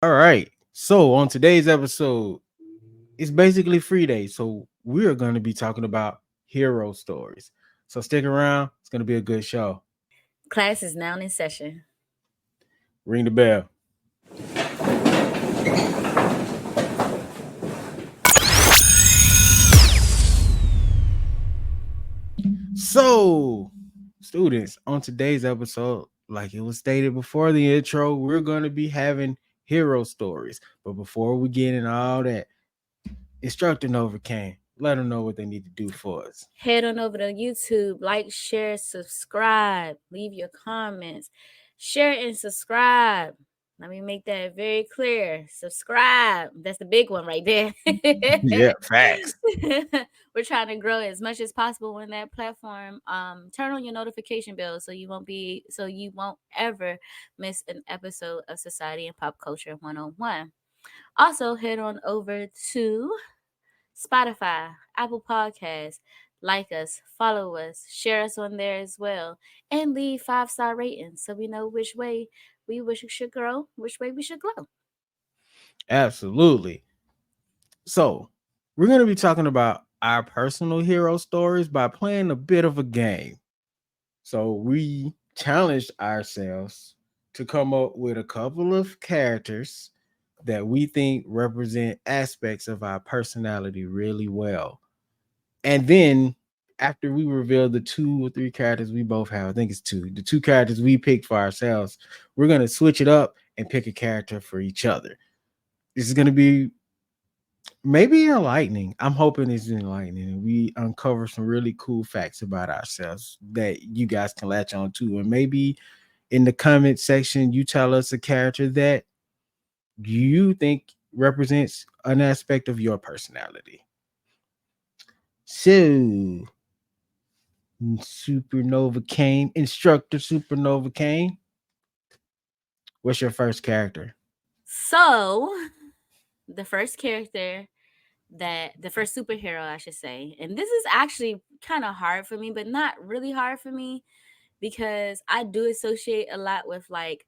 All right. So on today's episode, it's basically free day. So we're going to be talking about hero stories. So stick around. It's going to be a good show. Class is now in session. Ring the bell. So, students, on today's episode, like it was stated before the intro, we're going to be having hero stories. But before we get into all that, instructor Novacaine, let them know what they need to do for us. Head on over to YouTube, like, share, subscribe, leave your comments, share and subscribe. Let me make that very clear. Subscribe. That's the big one right there. Yeah, facts. We're trying to grow as much as possible on that platform. Turn on your notification bell so you won't ever miss an episode of Society and Pop Culture 101. Also, head on over to Spotify, Apple Podcasts. Like us, follow us, share us on there as well, and leave 5-star ratings so we know which way we wish it should grow, which way we should grow. Absolutely. So, we're going to be talking about our personal hero stories by playing a bit of a game. So, we challenged ourselves to come up with a couple of characters that we think represent aspects of our personality really well. And then, after we reveal the 2 or 3 characters we both have, I think it's two, the 2 characters we picked for ourselves, we're going to switch it up and pick a character for each other. This is going to be maybe enlightening. I'm hoping it's enlightening and we uncover some really cool facts about ourselves that you guys can latch on to. And maybe in the comment section, you tell us a character that you think represents an aspect of your personality. So, Supernova Kane, instructor Supernova Kane, what's your first character? So, the first character the first superhero, I should say, and this is actually kind of hard for me, but not really hard for me because I do associate a lot with like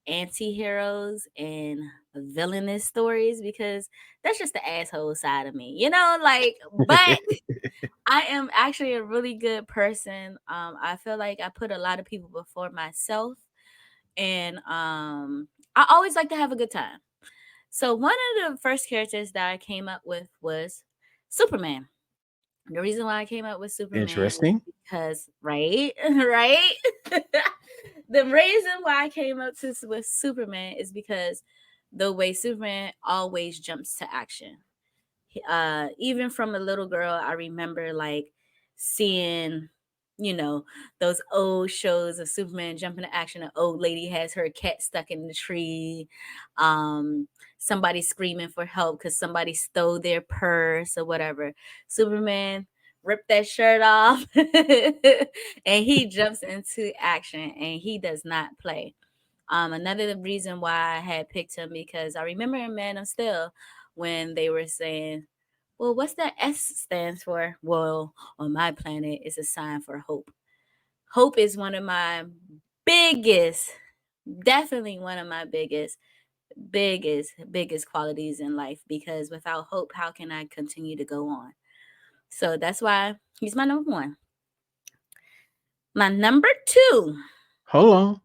anti-heroes and villainous stories because that's just the asshole side of me, like, but I am actually a really good person. I feel like I put a lot of people before myself, and I always like to have a good time. So one of the first characters that I came up with was Superman. The reason why I came up with Superman is Interesting. because, right, right. The reason why I came up with Superman is because the way Superman always jumps to action. Even from a little girl, I remember like seeing, you know, those old shows of Superman jumping to action. An old lady has her cat stuck in the tree. Somebody screaming for help because somebody stole their purse or whatever. Superman ripped that shirt off and he jumps into action and he does not play. Another reason why I had picked him because I remember in Man of Steel when they were saying, well, what's that S stands for? Well, on my planet, it's a sign for hope. Hope is one of my biggest, definitely one of my biggest qualities in life because without hope, how can I continue to go on? So that's why he's my number one. My number two. Hold on.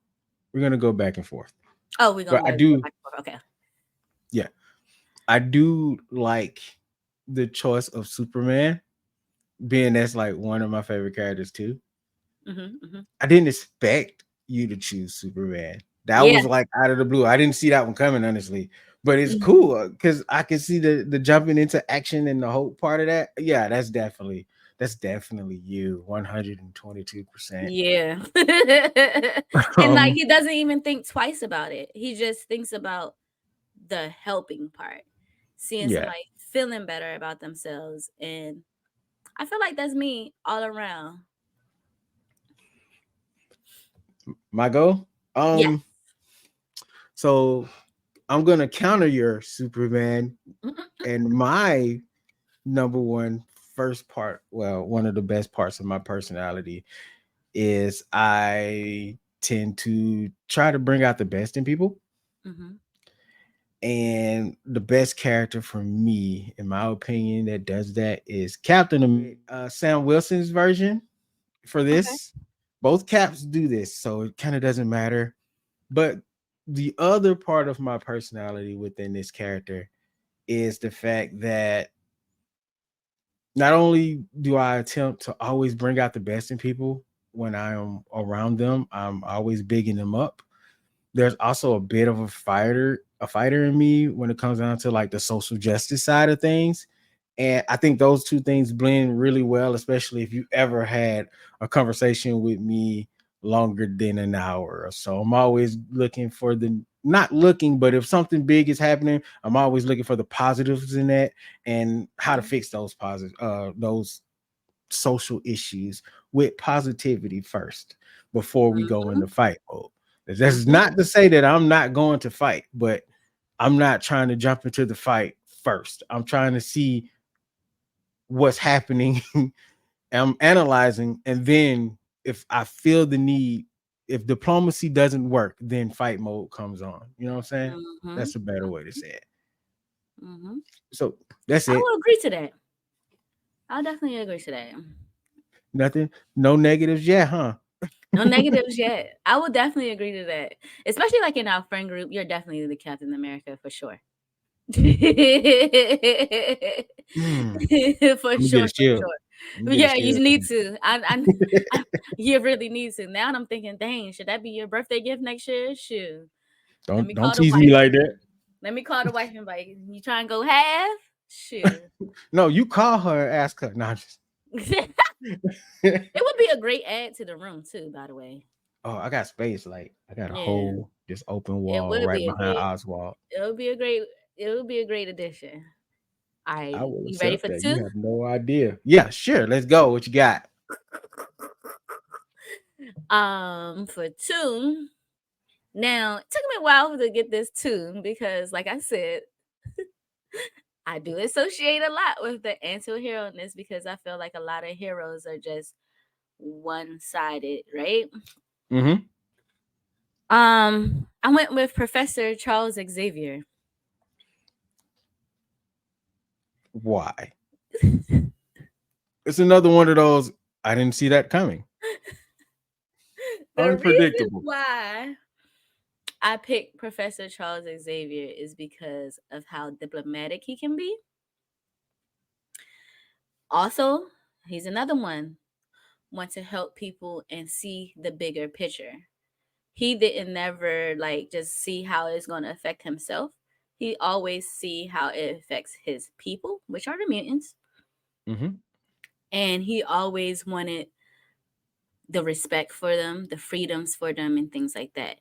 We're going to go back and forth. Oh, we're But gonna I go do, back and forth. Okay. yeah, I do like the choice of Superman, being that's like one of my favorite characters too. Hmm. I didn't expect you to choose Superman. That Yeah. was like out of the blue. I didn't see that one coming, honestly. But it's Mhm. cool because I can see the jumping into action and the hope part of that. Yeah, that's definitely you, 122%. Yeah. And like Um, he doesn't even think twice about it. He just thinks about the helping part. Seeing yeah, somebody feeling better about themselves. And I feel like that's me all around. my goal. Yeah. So I'm gonna counter your Superman and my number one first part. Well, one of the best parts of my personality is I tend to try to bring out the best in people. Hmm. And the best character for me, in my opinion, that does that is Captain Sam Wilson's version for Okay. this. Both caps do this, so it kind of doesn't matter. But the other part of my personality within this character is the fact that not only do I attempt to always bring out the best in people when I am around them, I'm always bigging them up. There's also a bit of a fighter in me when it comes down to like the social justice side of things. And I think those two things blend really well, especially if you ever had a conversation with me longer than an hour or so. I'm always looking for the not looking, but if something big is happening, I'm always looking for the positives in that and how to fix those those social issues with positivity first before we go Mm-hmm. into fight mode. That's Mm-hmm. not to say that I'm not going to fight, but I'm not trying to jump into the fight first. I'm trying to see what's happening. I'm analyzing, and then if I feel the need, if diplomacy doesn't work, then fight mode comes on. You know what I'm saying? Mm-hmm. That's a better way to say it. Mm-hmm. So that's I it. will agree to that. I'll definitely agree to that. Nothing, no negatives yet, huh? No negatives yet. I will definitely agree to that. Especially like in our friend group, you're definitely the Captain America for sure. For Hmm. I'm gonna get sure, a for shield. sure. I'm gonna get a Yeah, you shield. need to. You really need to. Now I'm thinking, dang, should that be your birthday gift next year? Shoot. Let me Don't call the tease me wife. like that. Let me call the wife and like, you try and go half? Shoot. No, you call her and ask her. No, I'm just It would be a great add to the room too, by the way. oh, I got space. Like I got a Yeah. whole just open It wall would right be a behind great Oswald. it would be a great it would be a great addition. All right. I will You ready accept for that. You two? have no idea. Yeah, sure. Let's go. What you got? For two. Now, it took me a while to get this two because, like I said, I do associate a lot with the anti-hero in this because I feel like a lot of heroes are just one-sided, right? Mm-hmm. I went with Professor Charles Xavier. Why? It's another one of those. I didn't see that coming. The reason Unpredictable. why I picked Professor Charles Xavier is because of how diplomatic he can be. Also, he's another one want to help people and see the bigger picture. He didn't never like just see how it's going to affect himself. He always see how it affects his people, which are the mutants, Mm-hmm. and he always wanted the respect for them, the freedoms for them, and things like that.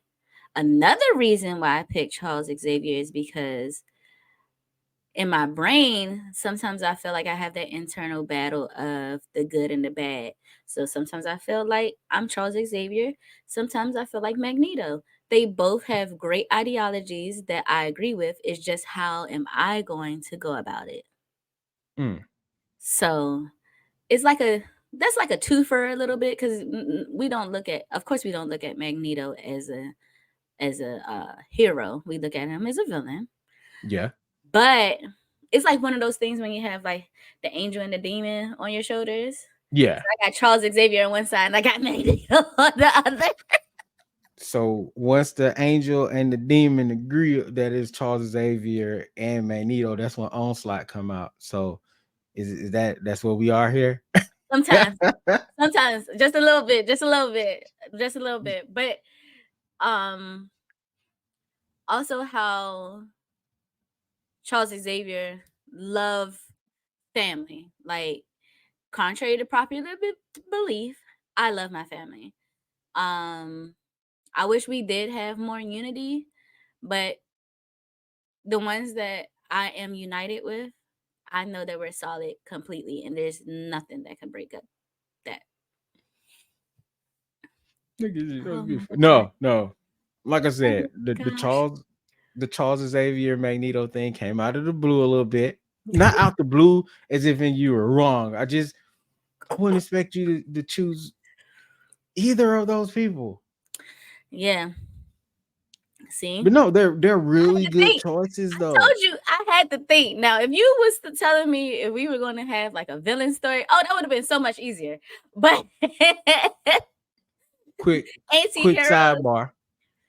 Another reason why I picked Charles Xavier is because in my brain, sometimes I feel like I have that internal battle of the good and the bad. So sometimes I feel like I'm Charles Xavier. Sometimes I feel like Magneto. They both have great ideologies that I agree with. It's just how am I going to go about it? Mm. So it's like that's like a twofer a little bit because we don't look at, of course, we don't look at Magneto as a hero. We look at him as a villain. Yeah. But it's like one of those things when you have like the angel and the demon on your shoulders. Yeah. So I got Charles Xavier on one side and I got Magneto on the other. So once the angel and the demon agree that is Charles Xavier and Magneto, that's when Onslaught come out. So is that's where we are here? Sometimes, sometimes just a little bit, just a little bit, just a little bit. But um also how Charles Xavier love family. Like contrary to popular belief, I love my family. Um I wish we did have more unity, but the ones that I am united with, I know that we're solid completely, and there's nothing that can break up that. Oh my god! No, no. Like I Oh said, my the gosh! Charles Xavier Magneto thing came out of the blue a little bit. Not out the blue as if in you were wrong. I wouldn't expect you to choose either of those people. Yeah, See, But no, they're I had really to good think. choices I though. told you I had to think. Now, if you was telling me if we were going to have like a villain story, oh, that would have been so much easier. But Quick, quick anti-heroes. sidebar.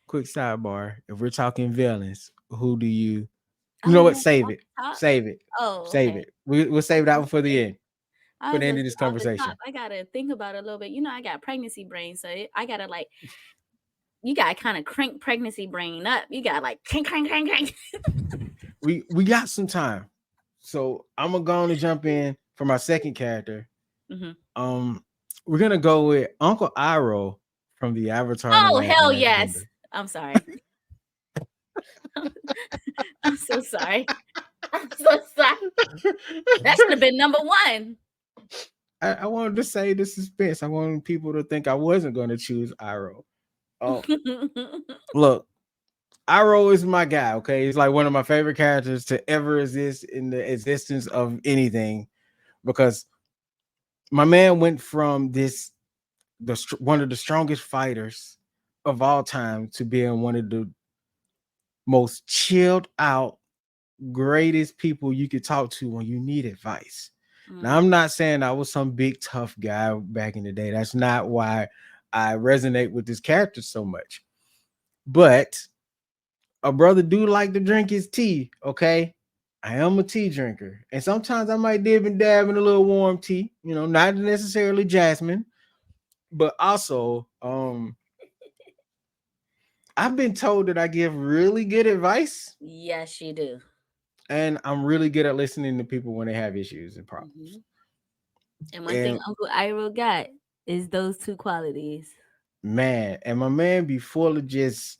Quick sidebar. If we're talking villains, who do you? You Oh, know you what? want Save off it. the top? Save it. Oh, Save okay. it. We'll save that one for the end. I For was the end gonna of say this off the top. conversation. I gotta think about it a little bit. I got pregnancy brain, so I gotta like you gotta kind of crank pregnancy brain up. You gotta like crank, crank, crank, crank. We got some time. So I'm gonna go on and jump in for my second character. Hmm. Um, we're gonna go with Uncle Iroh from the Avatar and the Oh Last hell yes! Airbender. I'm sorry. I'm so sorry. I'm so sorry. That should have been number one. I wanted to say the suspense. I wanted people to think I wasn't going to choose Iroh. Oh, look, Iroh is my guy. Okay, he's like one of my favorite characters to ever exist in the existence of anything because my man went from one of the strongest fighters of all time to being one of the most chilled out, greatest people you could talk to when you need advice. Now, Mm, I'm not saying I was some big tough guy back in the day. That's not why I resonate with this character so much. But a brother do like to drink his tea, okay? I am a tea drinker. And sometimes I might dib and dab in a little warm tea, not necessarily jasmine, but also I've been told that I give really good advice yes, you do. and I'm really good at listening to people when they have issues and Hmm. problems. And one thing And Uncle Iroh got is those two qualities. man, and my man be full of just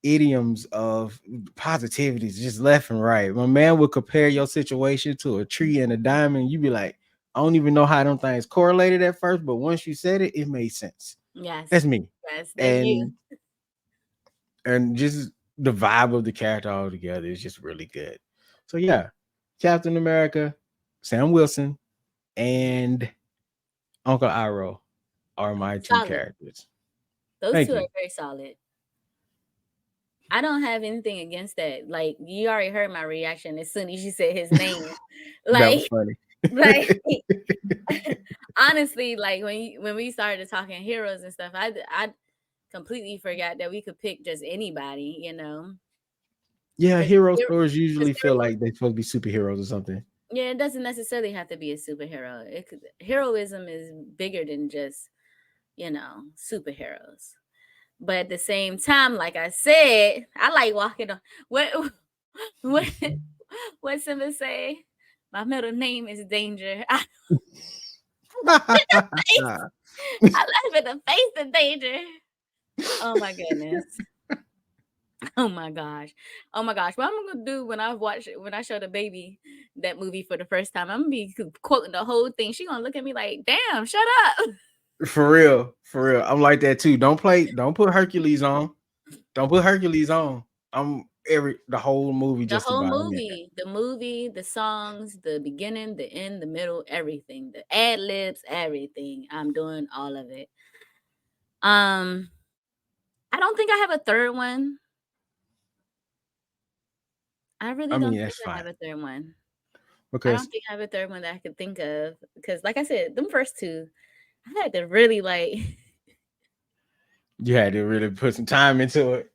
idioms of positivities, just left and right. My man would compare your situation to a tree and a diamond. You be like, I don't even know how them things correlated at first, but once you said it, it made sense. Yes, That's me. yes, that you. And just the vibe of the character altogether is just really good. So yeah, Captain America, Sam Wilson, and Uncle Iroh are my two Solid. characters. Those Thank two are you. very solid. I don't have anything against that. Like you already heard my reaction as soon as you said his name. That was Like, funny. like honestly, like when we started talking heroes and stuff, I completely forgot that we could pick just anybody, Yeah, because hero stories usually feel heroes, like they're supposed to be superheroes or something. yeah, it doesn't necessarily have to be a superhero. Heroism is bigger than just superheroes. But at the same time, like I said, I like walking on what what what Simba say? My middle name is Danger. I laugh at the face of danger. Oh my goodness. Oh my gosh. Oh my gosh. What I'm gonna do when I show the baby that movie for the first time, I'm gonna be quoting the whole thing. She gonna look at me like, damn, shut up. For real, for real. I'm like that too. Don't put Hercules on. Don't put Hercules on. I'm the whole movie The just whole about. I'm in there. movie, the songs, the beginning, the end, the middle, everything, the ad libs, everything. I'm doing all of it. Um, I don't think I have a third one. I really I don't mean, think that's I have fine a third one. I don't because think I have a third one that I could think of because, like I said, them first two, I had to really like. you had to really put some time into it.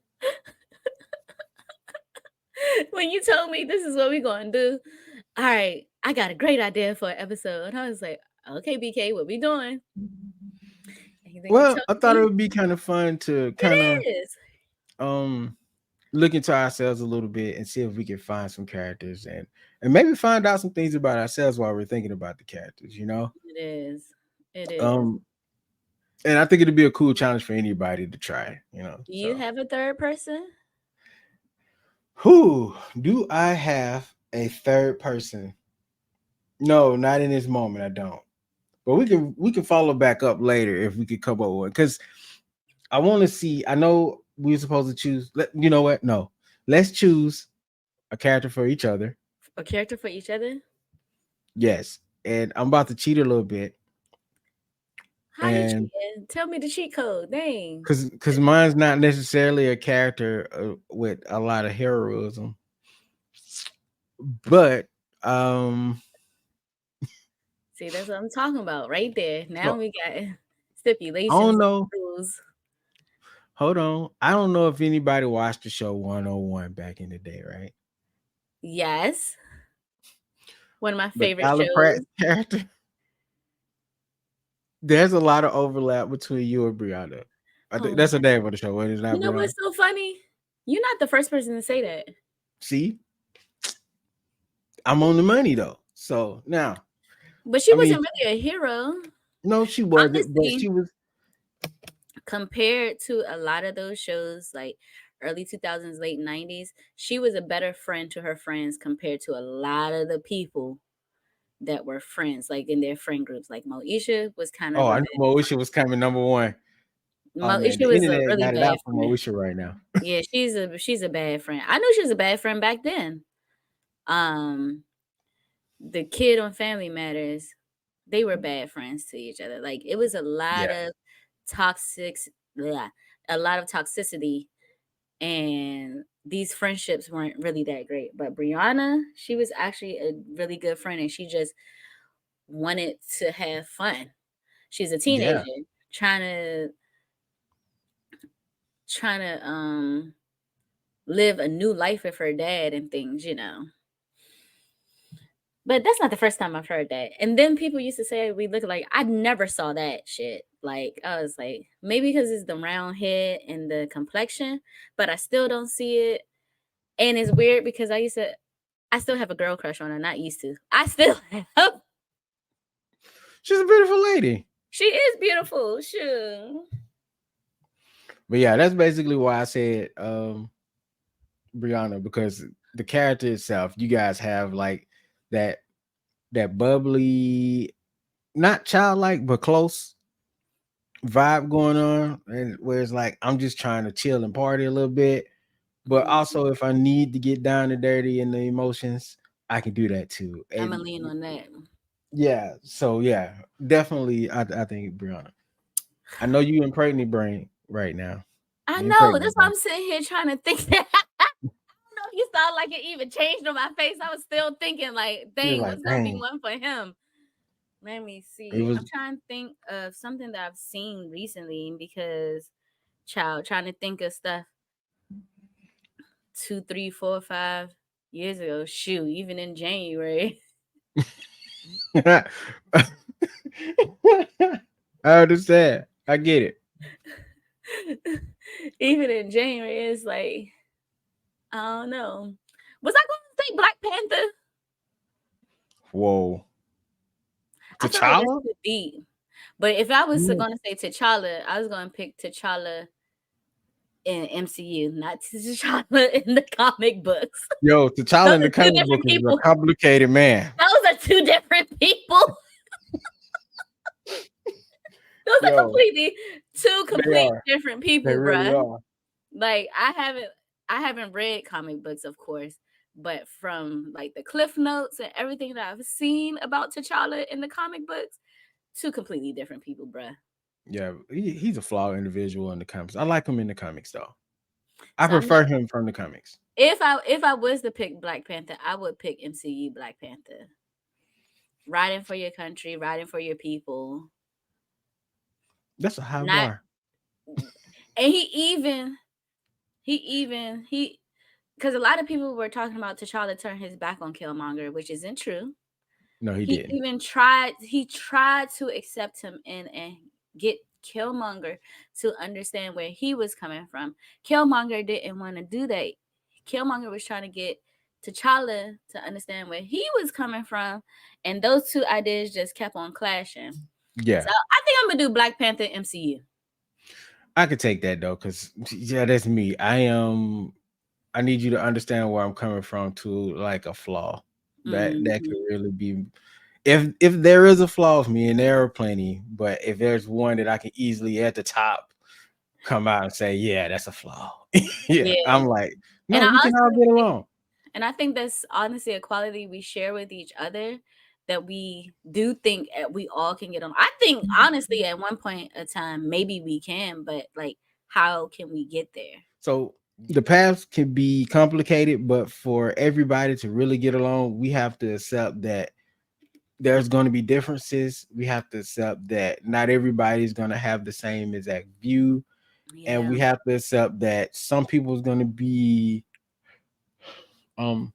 When you told me this is what we gonna do, all right, I got a great idea for an episode. I was like, okay, BK, what we doing? And then you Well, told I thought it me would be kind of fun to it kind of is. um look into ourselves a little bit and see if we can find some characters and maybe find out some things about ourselves while we're thinking about the characters. It is. It is. Um, and I think it'd be a cool challenge for anybody to try. Do you So have a third person? who do I have a third person? No, not in this moment. I don't. But we can follow back up later if we could come up with one. Because I want to see. I know we're supposed to choose. You know what? No, let's choose a character for each other. A character for each other? Yes, and I'm about to cheat a little bit. How you and cheating? Tell me the cheat code. Dang. because mine's not necessarily a character with a lot of heroism, but See, that's what I'm talking about right there. Now so we got I don't stipulations, know. rules. Hold on, I don't know if anybody watched the show 101 back in the day, right? Yes. One of my But favorite Tyler shows. Pratt's character, there's a lot of overlap between you and Brianna. I think Oh that's my. the name of the show. It is You not know Brianna. what's so funny? You're not the first person to say that. See, I'm on the money though. So now, But she I mean, wasn't really a hero. no, she wasn't, but Honestly, she was. compared to a lot of those shows like early 2000s, late 90s, she was a better friend to her friends compared to a lot of the people that were friends, like in their friend groups. Like Moesha was kind Oh, of a I know bad Moesha was coming number one. Oh man, Moesha the was a internet really got it bad out for friend. Moesha right now. Yeah, she's a bad friend. I knew she was a bad friend back then. Um, the kid on Family Matters, they were bad friends to each other. Like it was a lot Yeah, of toxic, blah, a lot of toxicity, and these friendships weren't really that great. But Brianna, she was actually a really good friend, and she just wanted to have fun. She's a yeah, teenager trying to trying to live a new life with her dad and things. But that's not the first time I've heard that. And then people used to say we look like I never saw that shit. Like I was like, maybe because it's the round head and the complexion, but I still don't see it. And it's weird because I still have a girl crush on her, not used to. I still have. she's a beautiful lady. She is beautiful. Sure. But yeah, that's basically why I said Brianna, because the character itself, you guys have like that bubbly, not childlike, but close vibe going on, and where it's like I'm just trying to chill and party a little bit, but Mm, also if I need to get down and dirty in the emotions, I can do that too. I'm gonna And lean on that. yeah, so yeah, definitely, I think Brianna. I know you in pregnant brain right now. I You in know. That's pregnant why brain. I'm sitting here trying to think. I don't know if you saw like it even changed on my face. I was still thinking like, You're dang, like, what's gonna be dang, one for him? Let me it see. was. I'm trying to think of something that I've seen recently because child trying to think of stuff 2, 3, 4, 5 years ago. Shoot, even in January. I understand. I get it. Even in January, it's like I don't know. Was I going to say Black Panther? Whoa, I feel like that's T'Challa. too deep. But if I was Mm. going to say T'Challa, I was going to pick T'Challa in MCU, not T'Challa in the comic books. Yo, Those T'Challa in the are two comic book different is a people. complicated man. Those are two different people. Those are Yo, completely two they complete are. different They people, really bruh. are. Like I haven't read comic books, of course, but from like the cliff notes and everything that I've seen about T'Challa in the comic books, two completely different people, bruh. Yeah, he's a flawed individual in the comics. I like him in the comics though. I So I'm not prefer him from the comics. if I was to pick Black Panther, I would pick MCU Black Panther. Riding for your country, riding for your people. That's a high Not bar. and he because a lot of people were talking about T'Challa turn his back on Killmonger, which isn't true. No, he He didn't. even tried to accept him and get Killmonger to understand where he was coming from. Killmonger didn't want to do that. Killmonger was trying to get T'Challa to understand where he was coming from, and those two ideas just kept on clashing. So Yeah, I think I'm gonna do Black Panther MCU. I could take that though, because yeah, that's me. I am. I need you to understand where I'm coming from to like a flaw. That Hmm. could really be, if there is a flaw with me, and there are plenty, but if there's one that I can easily at the top come out and say, yeah, that's a flaw. Yeah, Yeah, I'm like, and no, I we can all also get think, along. and I think that's honestly a quality we share with each other. that we do think we all can get on. I think honestly, at one point in time, maybe we can, but like, how can we get there? So the paths can be complicated, but for everybody to really get along, we have to accept that there's going to be differences. We have to accept that not everybody's going to have the same exact view, and Yeah, we have to accept that some people's going to be um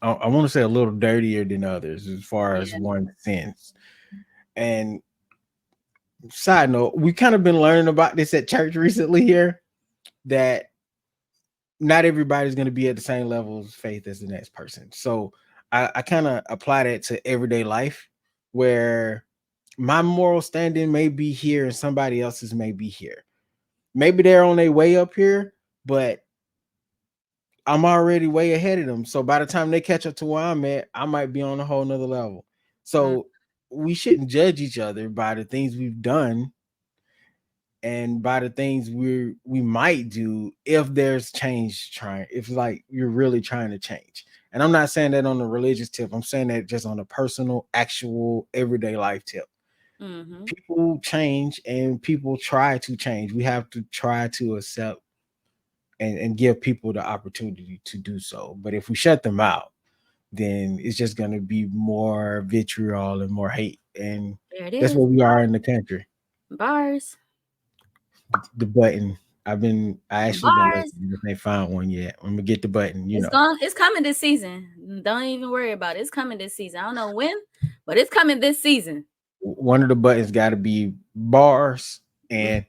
I want to say a little dirtier than others as far as yeah, one sense. And side note, we kind of been learning about this at church recently here, that not everybody's going to be at the same level of faith as the next person. So I kind of apply that to everyday life, where my moral standing may be here and somebody else's may be here. Maybe they're on their way up here, but I'm already way ahead of them. So by the time they catch up to where I'm at, I might be on a whole nother level. mm, So we shouldn't judge each other by the things we've done and by the things we might do if there's change trying, if like you're really trying to change. And I'm not saying that on the religious tip, I'm saying that just on a personal, actual, everyday life tip. mm-hmm. People change and people try to change. We have to try to accept and give people the opportunity to do so. But if we shut them out, then it's just going to be more vitriol and more hate. And There it that's is. where we are in the country. Bars, The button. I actually been bars. looking. If they found one yet, I'm gonna get the button. You It's know, gone. It's coming this season. Don't even worry about it. It's coming this season. I don't know when, but it's coming this season. one of the buttons got to be bars and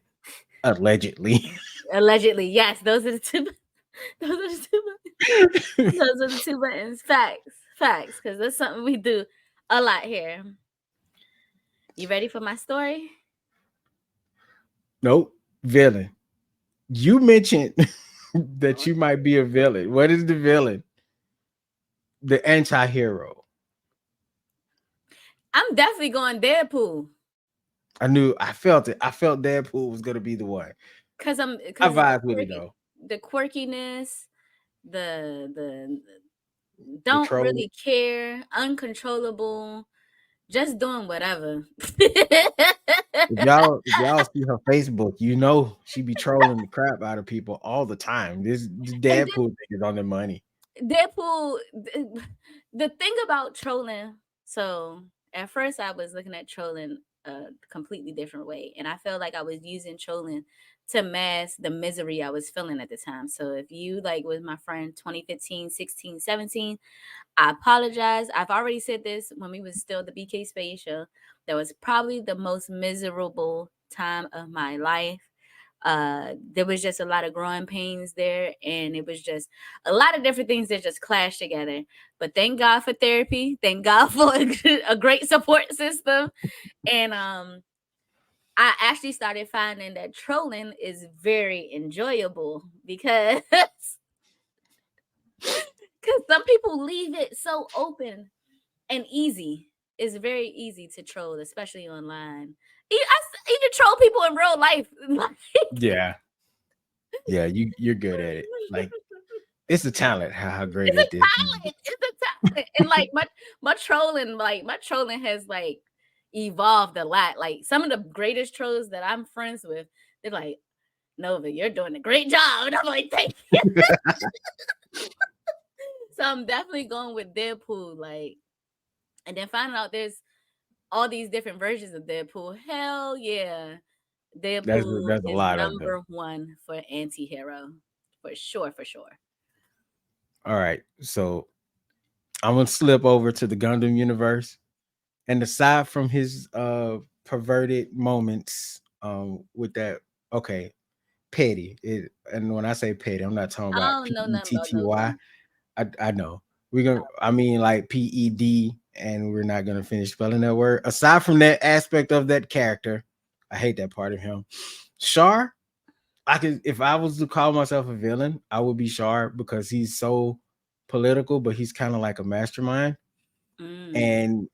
allegedly. Allegedly, yes. Those are the two. Those are the two. Those are the two buttons. Facts. Facts. Because that's something we do a lot here. You ready for my story? Nope, villain. You mentioned that Oh. you might be a villain. What is the villain? The anti-hero. I'm definitely going Deadpool. I knew. I felt it. I felt Deadpool was gonna be the one. I Because vibe with it though. the quirkiness, the The don't troll. really care, uncontrollable, just doing whatever. If y'all see her Facebook, you know she be trolling the crap out of people all the time. This And Deadpool thing is on the money. Deadpool, the thing about trolling, so at first I was looking at trolling a completely different way. And I felt like I was using trolling to mask the misery I was feeling at the time. So if you like was my friend 2015, 16, 17, I apologize. I've already said this when we was still the BK Spades show. That was probably the most miserable time of my life. There was just a lot of growing pains there, and it was just a lot of different things that just clashed together. But thank God for therapy. Thank God for a great support system. And I actually started finding that trolling is very enjoyable because some people leave it so open and easy. It's very easy to troll, especially online. Even troll people in real life. Yeah, yeah, you're good at it. Like it's a talent. How great It's a is this? talent. It's a talent. And like my trolling has like evolved a lot. Like some of the greatest trolls that I'm friends with, they're like, Nova, you're doing a great job. And I'm like, thank you. So I'm definitely going with Deadpool. Like, and then finding out there's all these different versions of Deadpool. Hell yeah. Deadpool There's a is lot of them. number one for anti-hero. For sure, for sure. All right, so I'm gonna slip over to the Gundam universe, and aside from his perverted moments, with that, okay, petty. And when I say petty, I'm not talking I about don't know nothing about PETTY. Nova. I know we're gonna. I mean, like PED, and we're not gonna finish spelling that word. Aside from that aspect of that character, I hate that part of him. Char, I could, if I was to call myself a villain, I would be Char because he's so political, but he's kind of like a mastermind, Mm. and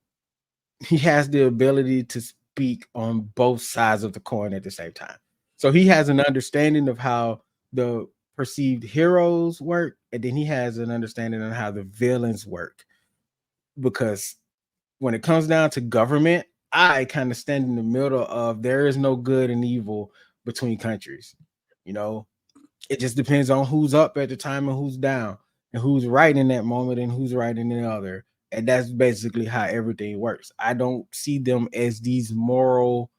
he has the ability to speak on both sides of the coin at the same time. So he has an understanding of how the perceived heroes work, and then he has an understanding of how the villains work. Because when it comes down to government, I kind of stand in the middle of there is no good and evil between countries. You know, it just depends on who's up at the time and who's down and who's right in that moment and who's right in the other. And that's basically how everything works. I don't see them as these moral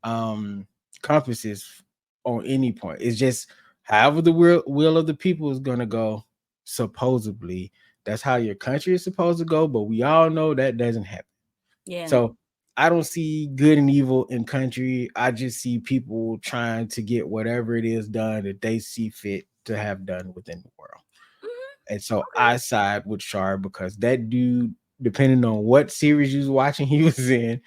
um compasses on any point. It's just however the will of the people is gonna go, supposedly. That's how your country is supposed to go, but we all know that doesn't happen. Yeah. So I don't see good and evil in country. I just see people trying to get whatever it is done that they see fit to have done within the world. Hmm. And so Okay. I side with Char because that dude, depending on what series you was watching, he was in,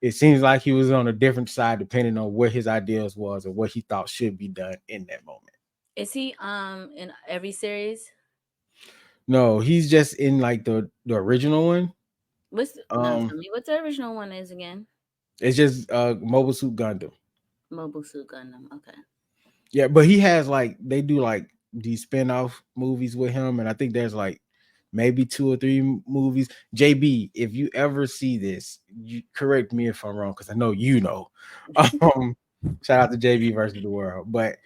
it seems like he was on a different side depending on what his ideas was or what he thought should be done in that moment. Is he in every series? No, he's just in like the original one. No, Um, tell me what the original one is again. it's just Mobile Suit Gundam. Mobile Suit Gundam. Okay. Yeah, but he has like they do like these spin-off movies with him, and I think there's like maybe two or three movies. JB, if you ever see this, you correct me if I'm wrong, because I know you know. Um, shout out to JB versus the world. But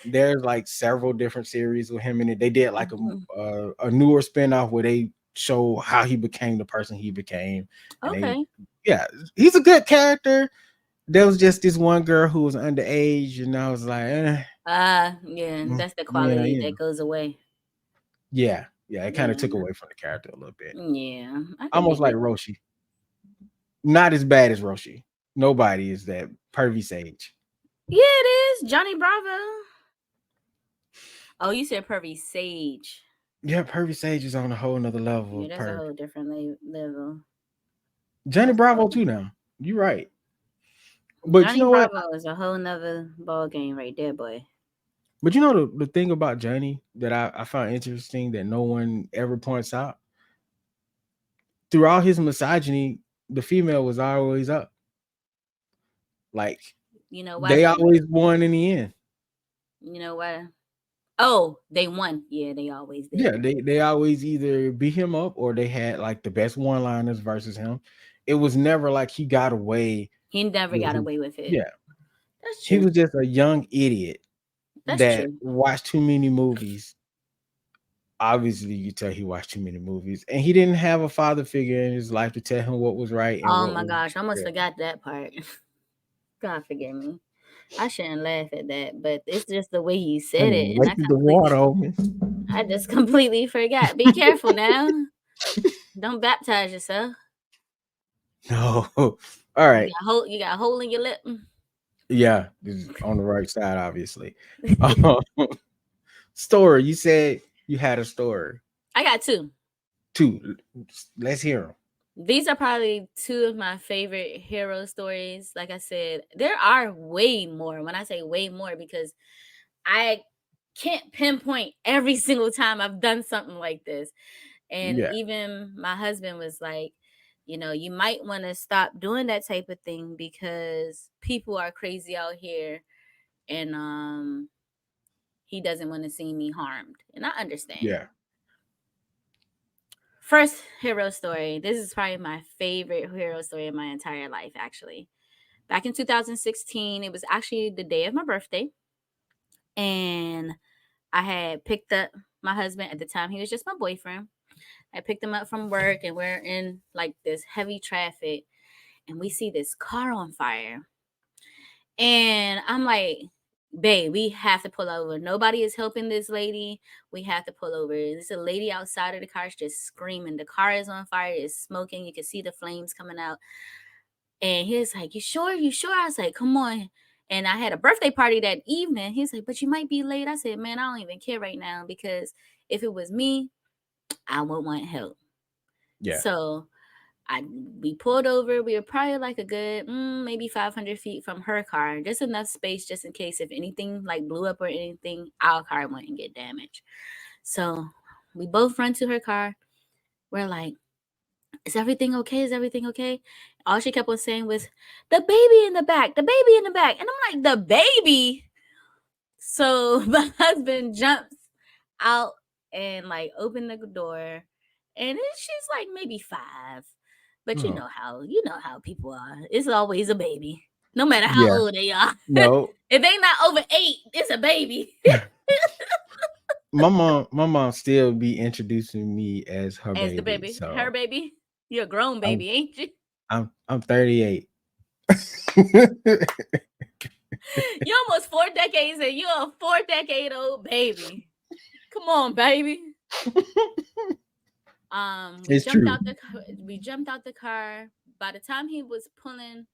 there's like several different series with him in it. They did like Mhm. a newer spin-off where they show how he became the person he became. And they Okay. yeah, he's a good character. There was just this one girl who was underage, and I was like, Yeah, that's the yeah, quality that goes away. yeah. It kind of took Yeah. away from the character a little bit, Yeah, I could almost get like it. Roshi. Not as bad as Roshi. Nobody is that pervy sage. Yeah, it is. Johnny Bravo. Oh, you said Pervy Sage. Yeah, pervy sage is on a whole nother level Yeah, of that's a perv. whole different level. Johnny That's a whole Bravo too. Now you're right, but you Johnny know what? Bravo is a whole nother ball game right there, boy. But you know the thing about Johnny that I find interesting that no one ever points out throughout his misogyny, the female was always up. Like You know why they though? always won in the end. You know why? Oh, they won. Yeah, they always Yeah, did. they always either beat him up or they had like the best one liners versus him. It was never like he got away He never with got his away with it. yeah. That's He true. was just a young idiot That's that true. watched too many movies. Obviously, you tell he watched too many movies, and he didn't have a father figure in his life to tell him what was right and Oh what my was gosh, I almost real. forgot that part. God forgive me. I shouldn't laugh at that, but it's just the way you I said mean, it, and wasted the water, homie. I just completely forgot. Be careful now. Don't baptize yourself. No, all right, You got a hole in your lip. yeah, this is on the right side, obviously. Um, story. You said you had a story. I got two. Two. Let's hear them. These are probably two of my favorite hero stories. Like I said, there are way more. When I say way more, because I can't pinpoint every single time I've done something like this. And Yeah, even my husband was like, you might want to stop doing that type of thing because people are crazy out here, and he doesn't want to see me harmed. And I understand. yeah, First hero story. This is probably my favorite hero story in my entire life, actually. Back in 2016, it was actually the day of my birthday. And I had picked up my husband at the time. He was just my boyfriend. I picked him up from work, and we're in like this heavy traffic, and we see this car on fire. And I'm like, babe, we have to pull over. Nobody is helping this lady. We have to pull over. There's a lady outside of the car just screaming. The car is on fire, it's smoking. You can see the flames coming out. And he's like, you sure? You sure? I was like, come on. And I had a birthday party that evening. He's like, but you might be late. I said, man, I don't even care right now because if it was me, I would want help. yeah, So we pulled over. We were probably like a good maybe 500 feet from her car, just enough space just in case if anything like blew up or anything, our car wouldn't get damaged. So we both run to her car. We're like, is everything okay? Is everything okay? All she kept on saying was, the baby in the back, the baby in the back. And I'm like, the baby? So my husband jumps out and like open the door. And she's like maybe 5. But Oh, you know how people are. It's always a baby, no matter how yeah. old they are. No. If they not over 8, it's a baby. My mom still be introducing me as her As the baby. baby, her So baby. You're a grown I'm baby, ain't you? I'm 38. You're almost 4 decades and you're a 4-decade-old baby. Come on, baby. We It's jumped true. out the we jumped out the car. By the time he was pulling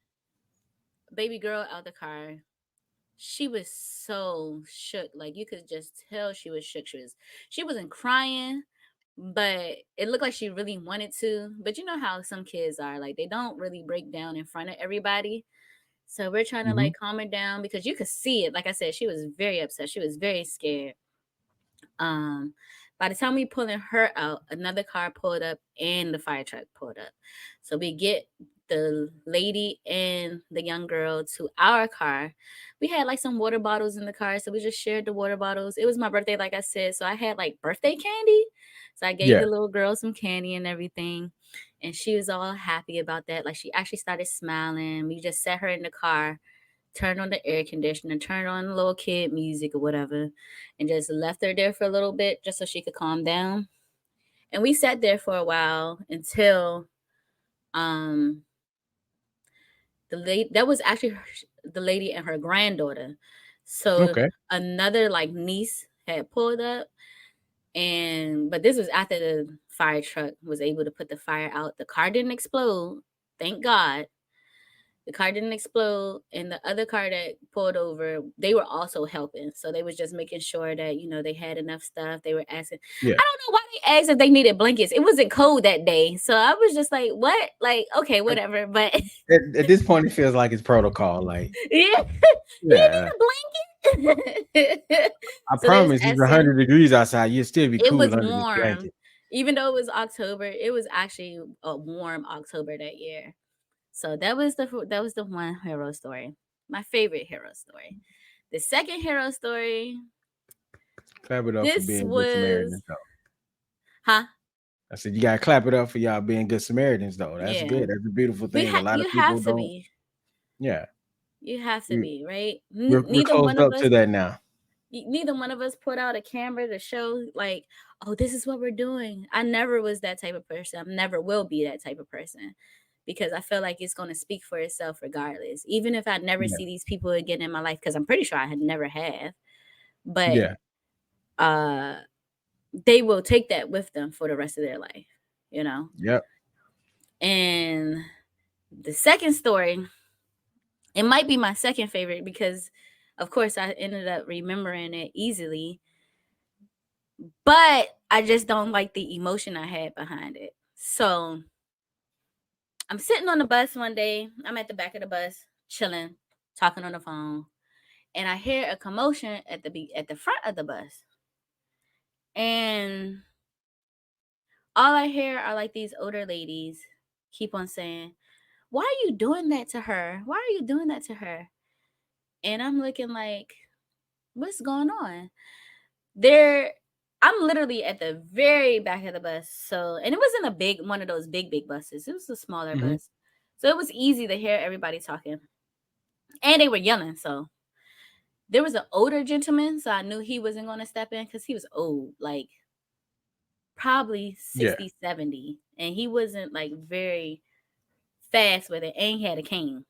baby girl out the car, she was so shook. Like you could just tell she was shook. She wasn't crying, but it looked like she really wanted to. But you know how some kids are, like they don't really break down in front of everybody. So we're trying to Mhm. like calm her down because you could see it. Like I said, she was very upset. She was very scared. Um, by the time we pulling her out, another car pulled up and the fire truck pulled up. So we get the lady and the young girl to our car. We had like some water bottles in the car, so we just shared the water bottles. It was my birthday, like I said, so I had like birthday candy. So I gave Yeah. the little girl some candy and everything, and she was all happy about that. Like she actually started smiling. We just set her in the car, turned on the air conditioner, turned on little kid music or whatever, and just left her there for a little bit just so she could calm down. And we sat there for a while until um the lady that was actually the lady and her granddaughter. So Okay. another like niece had pulled up, and but this was after the fire truck was able to put the fire out. The car didn't explode, thank God. The car didn't explode, and the other car that pulled over, they were also helping. So they was just making sure that they had enough stuff. They were asking. Yeah. I don't know why they asked if they needed blankets. It wasn't cold that day, so I was just like, "What? Like, okay, At, whatever." But at this point, it feels like it's protocol. Like, yeah, do you yeah, need a blanket? I So they was promise, it's asking. 100 degrees outside. You'll still be It cool was under this warm, blanket. even though it was October. It was actually a warm October that year. So that was the one hero story. My favorite hero story. The second hero story, Clap it up for this being good was Samaritans, though. huh? I said you gotta clap it up for y'all being good Samaritans, though. That's Yeah. good. That's a beautiful We thing. A have lot of you people have to don't. be. Yeah, You have to we, be, right? we're Neither closed one of up us to that now. neither one of us put out a camera to show like, oh, this is what we're doing. I never was that type of person. I never will be that type of person. Because I feel like it's going to speak for itself regardless. Even if I never Yeah, see these people again in my life, because I'm pretty sure I had never have. But yeah, uh they will take that with them for the rest of their life, you know. yep, And the second story, it might be my second favorite because of course I ended up remembering it easily, but I just don't like the emotion I had behind it. So I'm sitting on the bus one day. I'm at the back of the bus chilling, talking on the phone, and I hear a commotion at the front of the bus. And all I hear are like these older ladies keep on saying, "Why are you doing that to her? Why are you doing that to her?" And I'm looking like, what's going on? There, I'm literally at the very back of the bus. So, and it wasn't a big one of those big buses. It was a smaller hmm bus. So it was easy to hear everybody talking. And they were yelling. So there was an older gentleman. So I knew he wasn't going to step in because he was old, like probably yeah, 60, 70. And he wasn't like very fast with it. And he had a cane.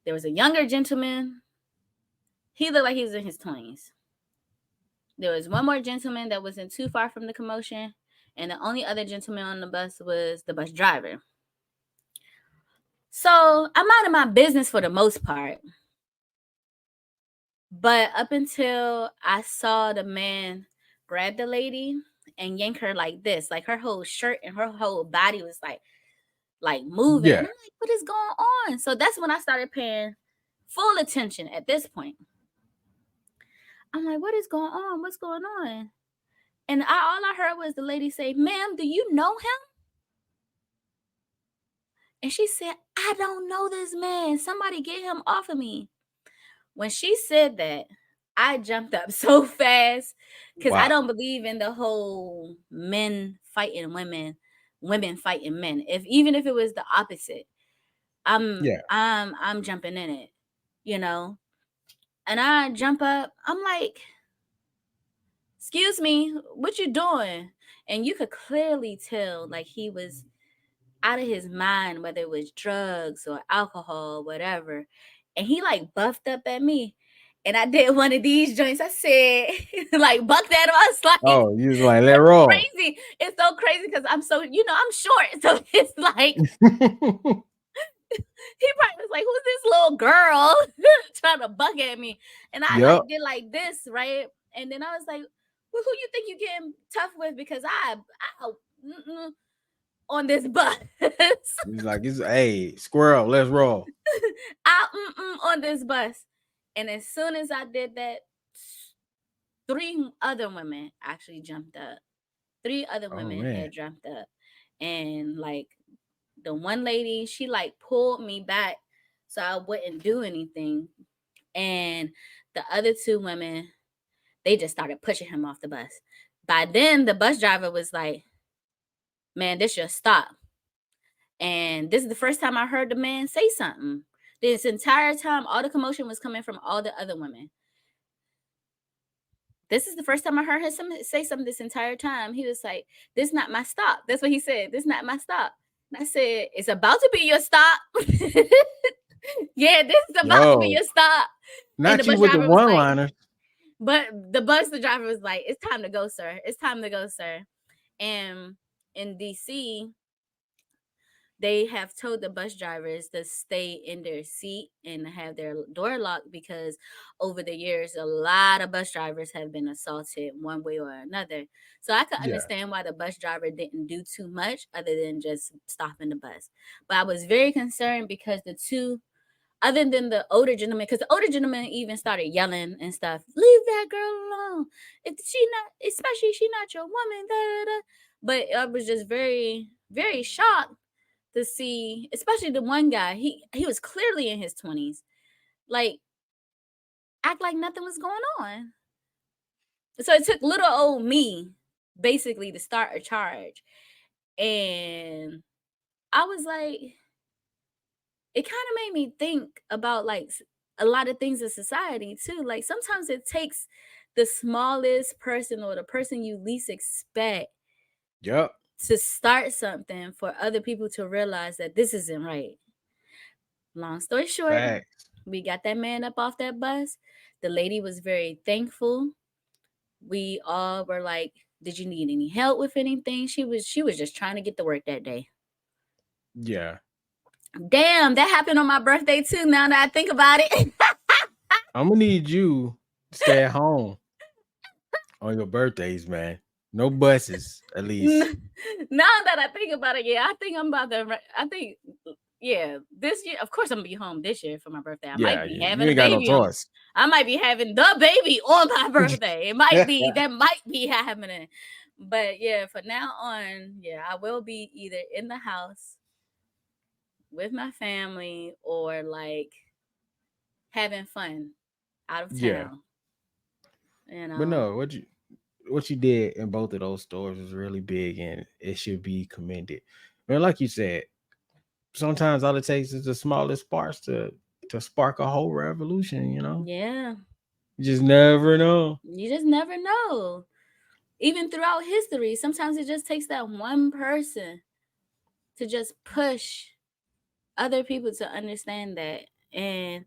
There was a younger gentleman. He looked like he was in his 20s. There was one more gentleman that wasn't too far from the commotion, and the only other gentleman on the bus was the bus driver. So I'm out of my business for the most part. But up until I saw the man grab the lady and yank her like this, like her whole shirt and her whole body was like moving. And yeah. I'm like, what is going on? So that's when I started paying full attention at this point. I'm like, what is going on? What's going on? And all I heard was the lady say, "Ma'am, do you know him?" And she said, "I don't know this man. Somebody get him off of me." When she said that, I jumped up so fast because I Wow. don't believe in the whole men fighting women. women fighting men. If even if it was the opposite, I'm Yeah. I'm I'm jumping in it, you know. And I jump up. I'm like, "Excuse me, what you doing?" And you could clearly tell like he was out of his mind, whether it was drugs or alcohol, whatever. And he like buffed up at me. And I did one of these joints. I said, like, buck that us. Like, Oh, you was like, let it's roll. crazy. It's so crazy because I'm so, I'm short. So it's like, he probably was like, who's this little girl trying to buck at me? And I Yep. like did like this, right? And then I was like, well, who you think you getting tough with? Because I on this bus. He's like, it's hey, squirrel, let's roll. I on this bus. And as soon as I did that, three other women actually jumped up. Three other Oh women man. had jumped up. And like the one lady, she like pulled me back so I wouldn't do anything. And the other two women, they just started pushing him off the bus. By then, the bus driver was like, man, this should stop. And this is the first time I heard the man say something. This entire time, all the commotion was coming from all the other women. This is the first time I heard him say something this entire time. He was like, "This not my stop." That's what he said. This not my stop. And I said, "It's about to be your stop." Yeah, this is about to be Yo, your stop. And the not you bus with the driver was one like, liner. but the driver was like, "It's time to go, sir. It's time to go, sir." And in DC, they have told the bus drivers to stay in their seat and have their door locked because over the years a lot of bus drivers have been assaulted one way or another. So I could Yeah. understand why the bus driver didn't do too much other than just stopping the bus. But I was very concerned because the two, other than the older gentleman, because the older gentleman even started yelling and stuff, leave that girl alone. If she not, especially she not your woman, da, da, da. But I was just very, very shocked to see, especially the one guy. He was clearly in his 20s, like act like nothing was going on. So it took little old me basically to start a charge, and I was like, it kind of made me think about like a lot of things in society too. Like sometimes it takes the smallest person or the person you least expect Yep. to start something for other people to realize that this isn't right. Long story short, Facts. we got that man up off that bus. The lady was very thankful. We all were like, "Did you need any help with anything?" She was just trying to get to work that day. Yeah. Damn, that happened on my birthday too. Now that I think about it. I'm gonna need you to stay at home on your birthdays, man. No buses, at least. Now that I think about it, yeah, I think I'm about to. I think, yeah, this year. Of course, I'm gonna be home this year for my birthday. I might Yeah, be you having a ain't got no baby on. choice. I might be having the baby on my birthday. It might be that might be happening. But yeah, for now on, yeah, I will be either in the house with my family or like having fun out of Yeah. town. You But know. no, what you did in both of those stores was really big and it should be commended. Man, like you said, sometimes all it takes is the smallest sparks to spark a whole revolution, you know? Yeah. You just never know. You just never know. Even throughout history, sometimes it just takes that one person to just push other people to understand that. And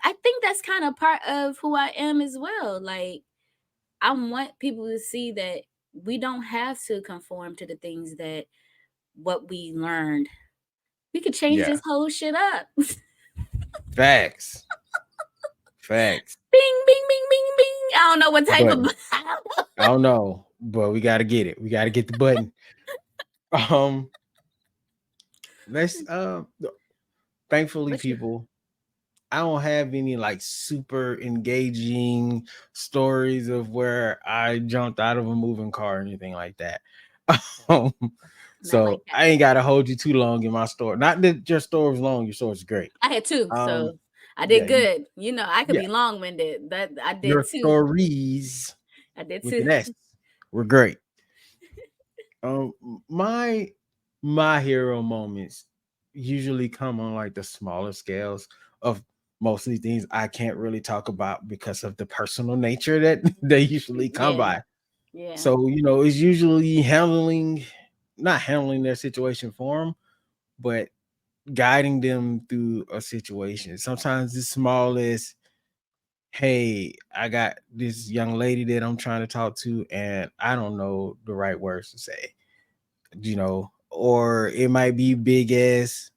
I think that's kind of part of who I am as well. Like, I want people to see that we don't have to conform to the things that what we learned. We could change Yeah. this whole shit up. Bing, Facts. Facts. bing, bing, bing, bing. I don't know what type of. Button. I don't know, but we gotta get it. We gotta get the button. Um, let's thankfully What's your people, I don't have any like super engaging stories of where I jumped out of a moving car or anything like that. Um, not like so that? I ain't gotta hold you too long in my story. Not that your story was long, your story's great. I had two, Um, so I yeah, did good. I could yeah, be long winded. That I did your two. stories I did with two. an S were great. My my hero moments usually come on like the smaller scales of mostly things I can't really talk about because of the personal nature that they usually come Yeah, by. yeah. So, it's usually not handling their situation for them, but guiding them through a situation. Sometimes it's small as, hey, I got this young lady that I'm trying to talk to, and I don't know the right words to say, or it might be big as,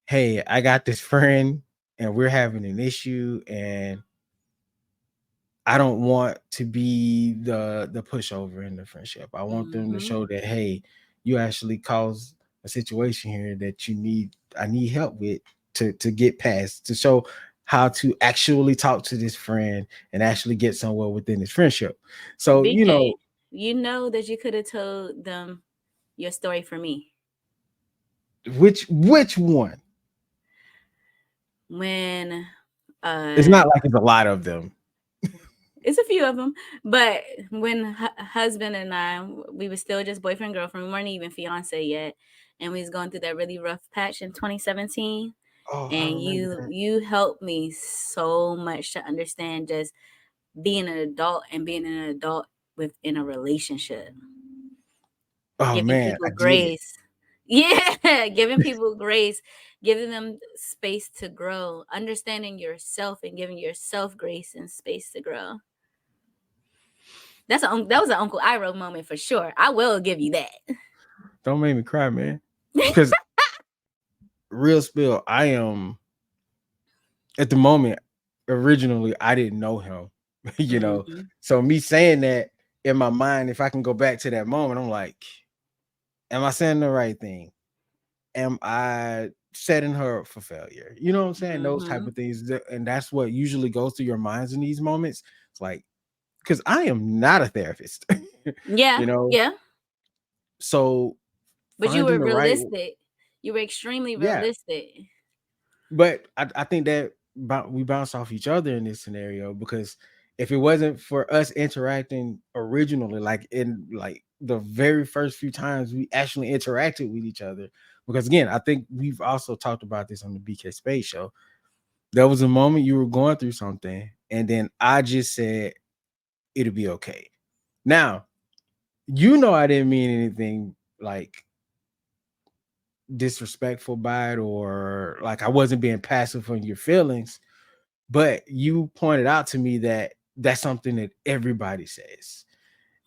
hey, I got this friend and we're having an issue, and I don't want to be the pushover in the friendship. I want them to Mm-hmm. show that, hey, you actually caused a situation here that I need help with to get past, to show how to actually talk to this friend and actually get somewhere within this friendship. So, BK, you know that you could have told them your story for me which one? when It's uh not like it's a lot of them. it's a few of them, but when husband and I, we were still just boyfriend girlfriend, we weren't even fiance yet, and we was going through that really rough patch in 2017, Oh, I and remember you that. you helped me so much to understand just being an adult and being an adult within a relationship, Oh giving man, people I did. grace. Yeah, giving people grace, giving them space to grow, understanding yourself and giving yourself grace and space to grow. That was an Uncle Iroh moment for sure. I will give you that. Don't make me cry, man. Because real spill, I am at the moment. Originally, I didn't know him, you know. Hmm. So me saying that in my mind, if I can go back to that moment, I'm like, am I saying the right thing? Am I setting her up for failure? You know what I'm saying? Those type Hmm. of things, and that's what usually goes through your minds in these moments. It's like, because I am not a therapist, Yeah, you know. yeah. So But you finding were the right, realistic. You were extremely yeah. realistic. But I think that we bounce off each other in this scenario, because if it wasn't for us interacting originally, like in like the very first few times we actually interacted with each other, because again, I think we've also talked about this on the BK Spades show. There was a moment you were going through something, and then I just said it'll be okay. Now, I didn't mean anything like disrespectful by it, or like I wasn't being passive on your feelings. But you pointed out to me that that's something that everybody says.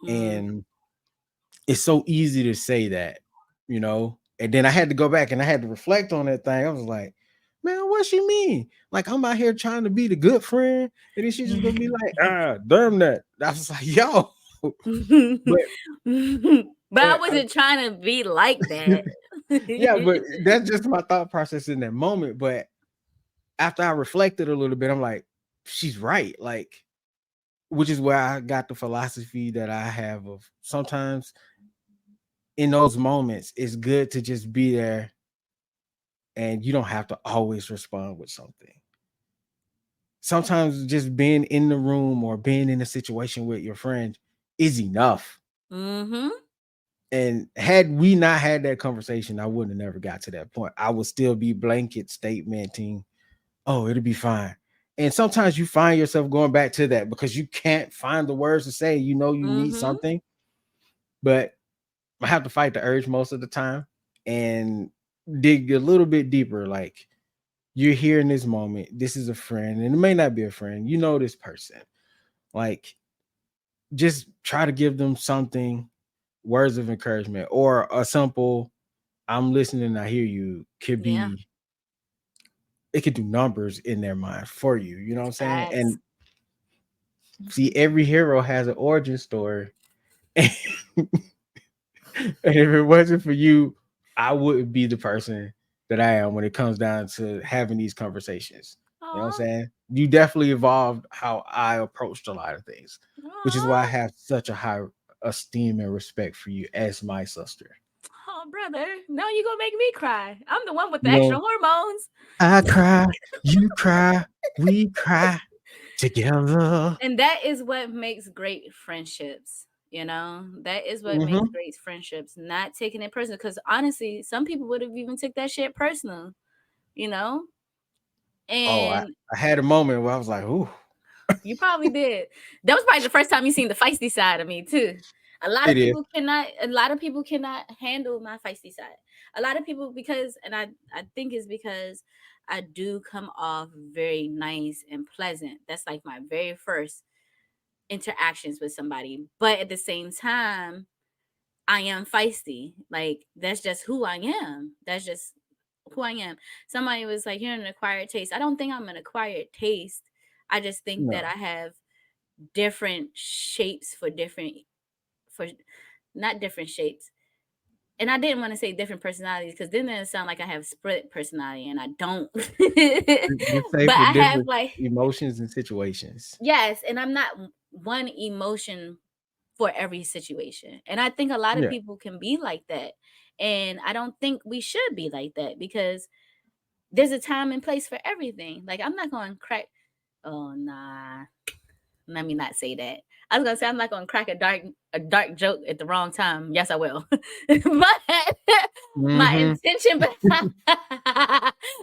Mm. And it's so easy to say that, you know? And then I had to go back and I had to reflect on that thing. I was like, man, what she mean? Like, I'm out here trying to be the good friend. And then she's just gonna be like, damn that. I was like, yo, but But I but wasn't trying to be like that. yeah, but that's just my thought process in that moment. But after I reflected a little bit, I'm like, she's right. Like, which is where I got the philosophy that I have of sometimes in those moments, it's good to just be there, and you don't have to always respond with something. Sometimes just being in the room or being in a situation with your friend is enough. Hmm. And had we not had that conversation, I wouldn't have never got to that point. I would still be blanket statementing, oh, it'll be fine. And sometimes you find yourself going back to that because you can't find the words to say, you need Hmm. something. But I have to fight the urge most of the time and dig a little bit deeper. Like, you're here in this moment. This is a friend, and it may not be a friend. You know this person. Like, just try to give them something, words of encouragement, or a simple "I'm listening, I hear you" could Yeah. be. It could do numbers in their mind for you. You know what I'm saying? Facts. And see, every hero has an origin story. And if it wasn't for you, I wouldn't be the person that I am when it comes down to having these conversations. You know what I'm Aw. saying? You definitely evolved how I approached a lot of things, which is why I Aw. have such a high esteem and respect for you as my sister. Oh, brother. Now you gonna make me cry. I'm the one with the You extra know, hormones. I cry, you cry, we cry together. And that is what makes great friendships. That is what makes Mm-hmm. great friendships, not taking it personal. Because honestly, some people would have even took that shit personal, you know? Oh, I, And I had a moment where I was like, "Ooh, you probably did. That was probably the first time you seen the feisty side of me too. A lot of it is." people cannot. A lot of people cannot handle my feisty side. A lot of people because, and I think it's because I do come off very nice and pleasant. That's like my very first interactions with somebody. But at the same time, I am feisty. Like that's just who I am. That's just who I am. Somebody was like, "You're an acquired taste." I don't think I'm an acquired taste. I just think that No, I have different shapes for not different shapes. And I didn't want to say different personalities because then it sound like I have split personality and I don't. just say But for I have different like emotions and situations. yes, and I'm not one emotion for every situation. And I think a lot of Yeah, people can be like that. And I don't think we should be like that because there's a time and place for everything. Like I'm not going to crack. Oh nah, let me not say that. I was gonna say I'm not gonna crack a dark joke at the wrong time. Yes, I will. But my mm-hmm. intention behind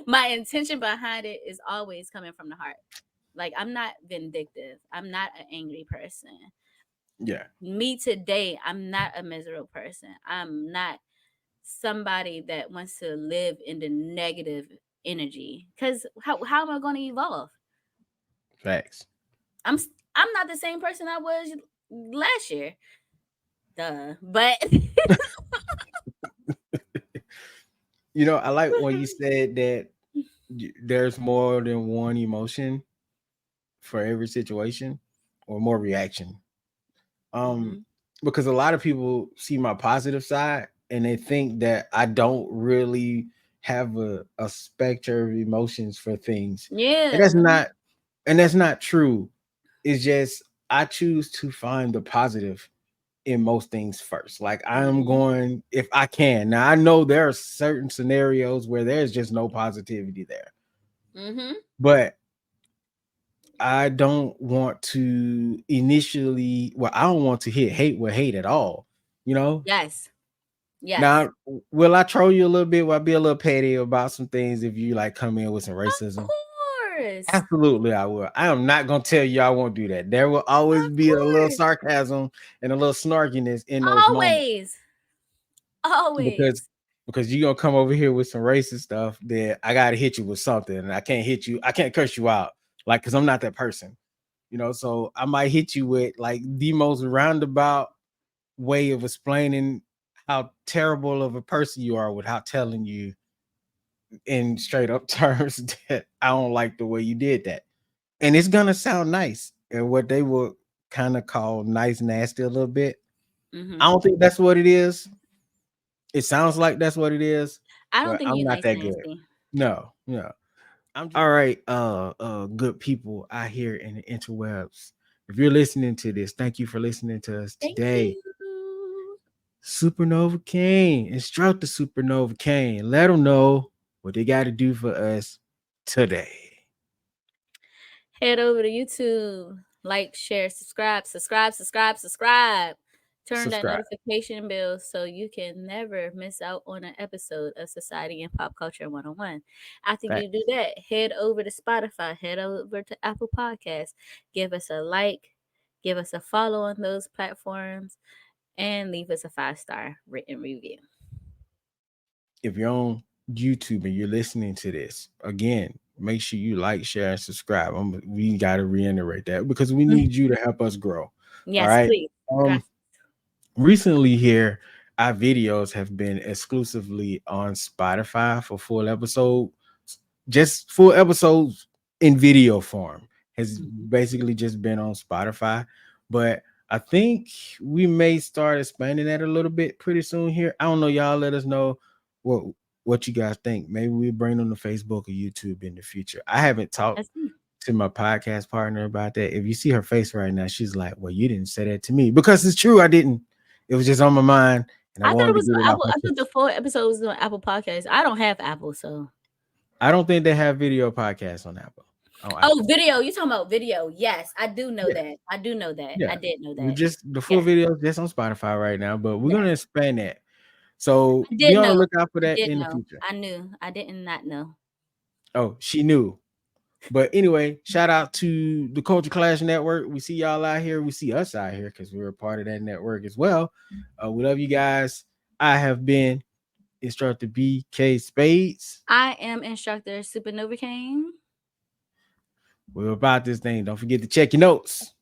my intention behind it is always coming from the heart. Like I'm not vindictive. I'm not an angry person. Yeah, Me today, I'm not a miserable person. I'm not somebody that wants to live in the negative energy. Cause how am I gonna evolve? facts. I'm I'm not the same person I was last year. Duh. But I like when you said that there's more than one emotion for every situation or more reaction. Um, Mhm. because a lot of people see my positive side and they think that I don't really have a spectrum of emotions for things. And that's Yeah. not and that's not true. It's just I choose to find the positive in most things first. Like I'm Mhm. going if I can. Now I know there are certain scenarios where there's just no positivity there. Mhm. But I don't want to I don't want to hit hate with hate at all. You know, Yes. Yes. now will I troll you a little bit? Will I be a little petty about some things if you like come in with some Of racism? course. Absolutely, I will. I am not gonna tell you I won't do that. There will always Of be a little course. sarcasm and a little snarkiness in those moments Always. because Always. you're gonna come over here with some racist stuff that I gotta hit you with something, and I can't hit you, I can't curse you out, like because I'm not that person. So I might hit you with like the most roundabout way of explaining how terrible of a person you are without telling you in straight up terms that I don't like the way you did that. And it's gonna sound nice and what they would kind of call nice nasty a little bit. I Mhm. don't think that's what it is. It sounds like that's what it is, I don't but think I'm you're not nice that good. nasty. No, no. All right, good people out here in the interwebs. If you're listening to this, thank you for listening to us Thank today. you. Supernova Kane, instruct the Supernova Kane. Let them know what they got to do for us today. Head over to YouTube, like, share, subscribe. Turn that Subscribe. notification bell so you can never miss out on an episode of Society and Pop Culture 101. After you do Facts. that, head over to Spotify, head over to Apple Podcasts, give us a like, give us a follow on those platforms, and leave us a 5-star written review. If you're on YouTube and you're listening to this, again, make sure you like, share, and subscribe. We got to reiterate that because we need you to help us grow. All Yes, right. please. Um, Gracias. Recently here, our videos have been exclusively on Spotify for full episodes, just full episodes in video form has Mhm. basically just been on Spotify. But I think we may start expanding that a little bit pretty soon here. I don't know. Y'all let us know what what you guys think. Maybe we bring on the Facebook or YouTube in the future. I haven't talked That's me. to my podcast partner about that. If you see her face right now, she's like, "Well, you didn't say that to me," because it's true. I didn't. It was just on my mind, and I I thought it wanted to was get it off Apple. my I thought the chest. full episode was on Apple Podcasts. I don't have Apple, so I don't think they have video podcasts on Apple. on Oh, Apple. video. You talking about video? Yes, I do know Yeah, that. I do know that. I yeah. did know We that. just the full Yes, video is just on Spotify right now, but we're yes. gonna expand that. So I be did on the know. lookout for I that did in the know. future. I knew. I didn't not know. Oh, she knew. But anyway, shout out to the Culture Clash Network. We see y'all out here. We see us out here because we're a part of that network as well. We love you guys. I have been instructor BK Spades. I am instructor Super Novacaine. We're about this thing. Don't forget to check your notes.